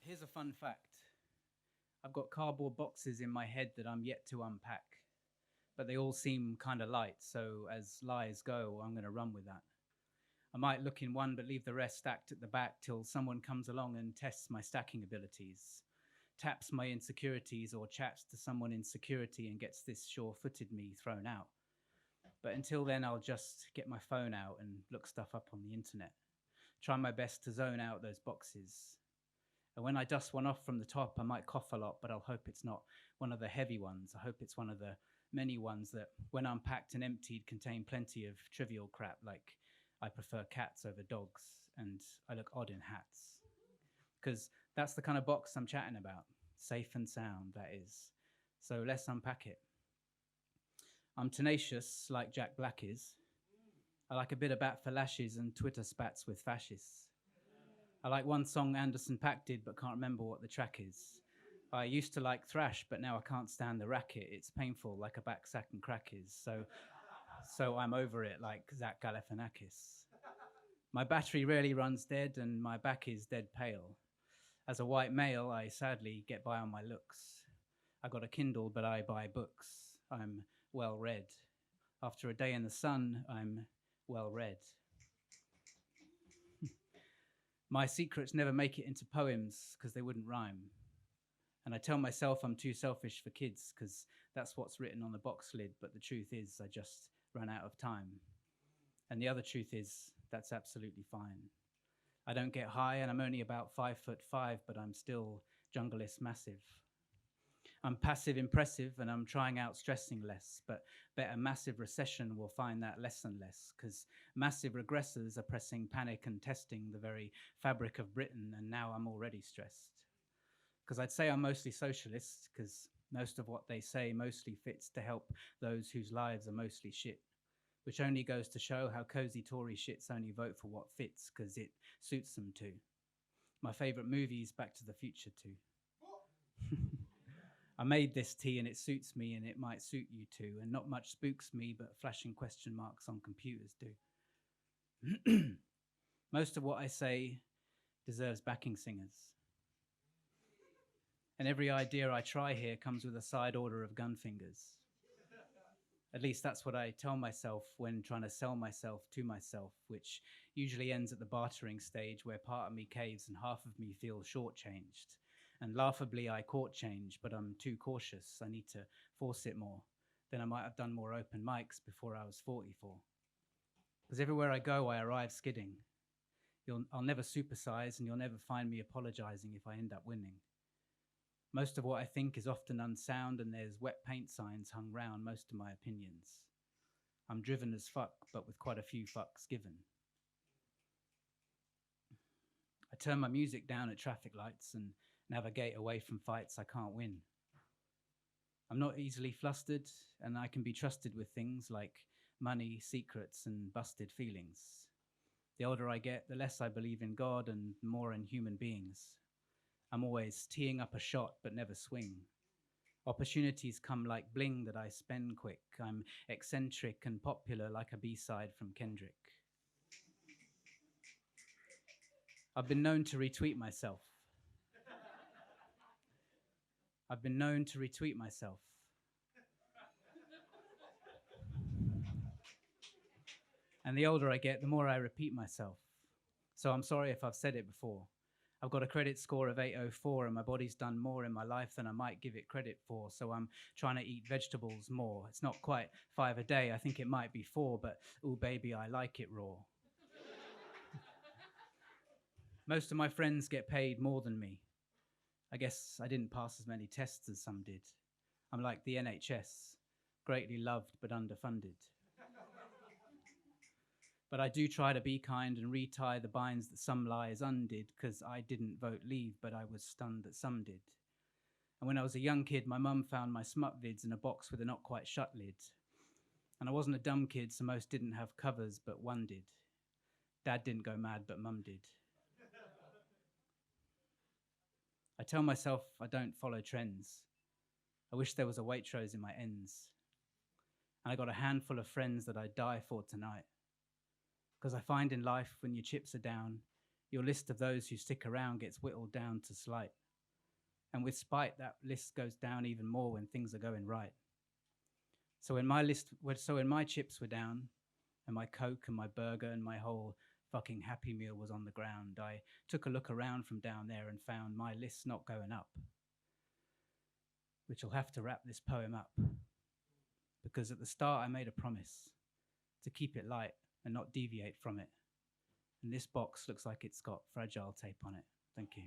Here's a fun fact. I've got cardboard boxes in my head that I'm yet to unpack, but they all seem kind of light, so as lies go, I'm going to run with that. I might look in one but leave the rest stacked at the back till someone comes along and tests my stacking abilities, taps my insecurities, or chats to someone in security and gets this sure footed me thrown out. But until then, I'll just get my phone out and look stuff up on the internet. Try my best to zone out those boxes. And when I dust one off from the top, I might cough a lot, but I'll hope it's not one of the heavy ones. I hope it's one of the many ones that, when unpacked and emptied, contain plenty of trivial crap like I prefer cats over dogs and I look odd in hats. Because that's the kind of box I'm chatting about. Safe and sound, that is. So let's unpack it. I'm tenacious, like Jack Black is. I like a bit of bat for lashes and Twitter spats with fascists. I like one song Anderson Paak did, but can't remember what the track is. I used to like thrash, but now I can't stand the racket. It's painful, like a back sack and crack is. So I'm over it, like Zach Galifianakis. My battery rarely runs dead, and my back is dead pale. As a white male, I sadly get by on my looks. I got a Kindle, but I buy books. I'm well read. After a day in the sun, I'm well read. My secrets never make it into poems because they wouldn't rhyme. And I tell myself I'm too selfish for kids because that's what's written on the box lid. But the truth is, I just run out of time. And the other truth is, that's absolutely fine. I don't get high, and I'm only about 5'5", but I'm still junglist massive. I'm passive impressive, and I'm trying out stressing less, but bet a massive recession will find that less and less, because massive regressors are pressing panic and testing the very fabric of Britain, and now I'm already stressed. Because I'd say I'm mostly socialist, because most of what they say mostly fits to help those whose lives are mostly shit, which only goes to show how cozy Tory shits only vote for what fits, because it suits them too. My favourite movie is Back to the Future too. I made this tea and it suits me and it might suit you too, and not much spooks me, but flashing question marks on computers do. Most of what I say deserves backing singers. And every idea I try here comes with a side order of gun fingers. At least that's what I tell myself when trying to sell myself to myself, which usually ends at the bartering stage where part of me caves and half of me feels shortchanged. And laughably, I court change, but I'm too cautious. I need to force it more. Then I might have done more open mics before I was 44. Because everywhere I go, I arrive skidding. I'll never supersize, and you'll never find me apologizing if I end up winning. Most of what I think is often unsound, and there's wet paint signs hung round most of my opinions. I'm driven as fuck, but with quite a few fucks given. I turn my music down at traffic lights and navigate away from fights I can't win. I'm not easily flustered, and I can be trusted with things like money, secrets, and busted feelings. The older I get, the less I believe in God and more in human beings. I'm always teeing up a shot but never swing. Opportunities come like bling that I spend quick. I'm eccentric and popular like a B-side from Kendrick. I've been known to retweet myself. I've been known to retweet myself. And the older I get, the more I repeat myself. So I'm sorry if I've said it before. I've got a credit score of 804 and my body's done more in my life than I might give it credit for, so I'm trying to eat vegetables more. It's not quite 5 a day, I think it might be 4, but ooh baby, I like it raw. Most of my friends get paid more than me. I guess I didn't pass as many tests as some did. I'm like the NHS, greatly loved but underfunded. But I do try to be kind and retie the binds that some lies undid, because I didn't vote leave, but I was stunned that some did. And when I was a young kid, my mum found my smut vids in a box with a not quite shut lid. And I wasn't a dumb kid, so most didn't have covers, but one did. Dad didn't go mad, but mum did. I tell myself I don't follow trends. I wish there was a Waitrose in my ends. And I got a handful of friends that I'd die for tonight. Because I find in life, when your chips are down, Your list of those who stick around gets whittled down to slight. And with spite, that list goes down even more when things are going right. So when my chips were down, and my Coke and my burger and my whole fucking Happy Meal was on the ground, I took a look around from down there and found my list not going up. Which will have to wrap this poem up. Because at the start I made a promise to keep it light and not deviate from it. And this box looks like it's got fragile tape on it. Thank you.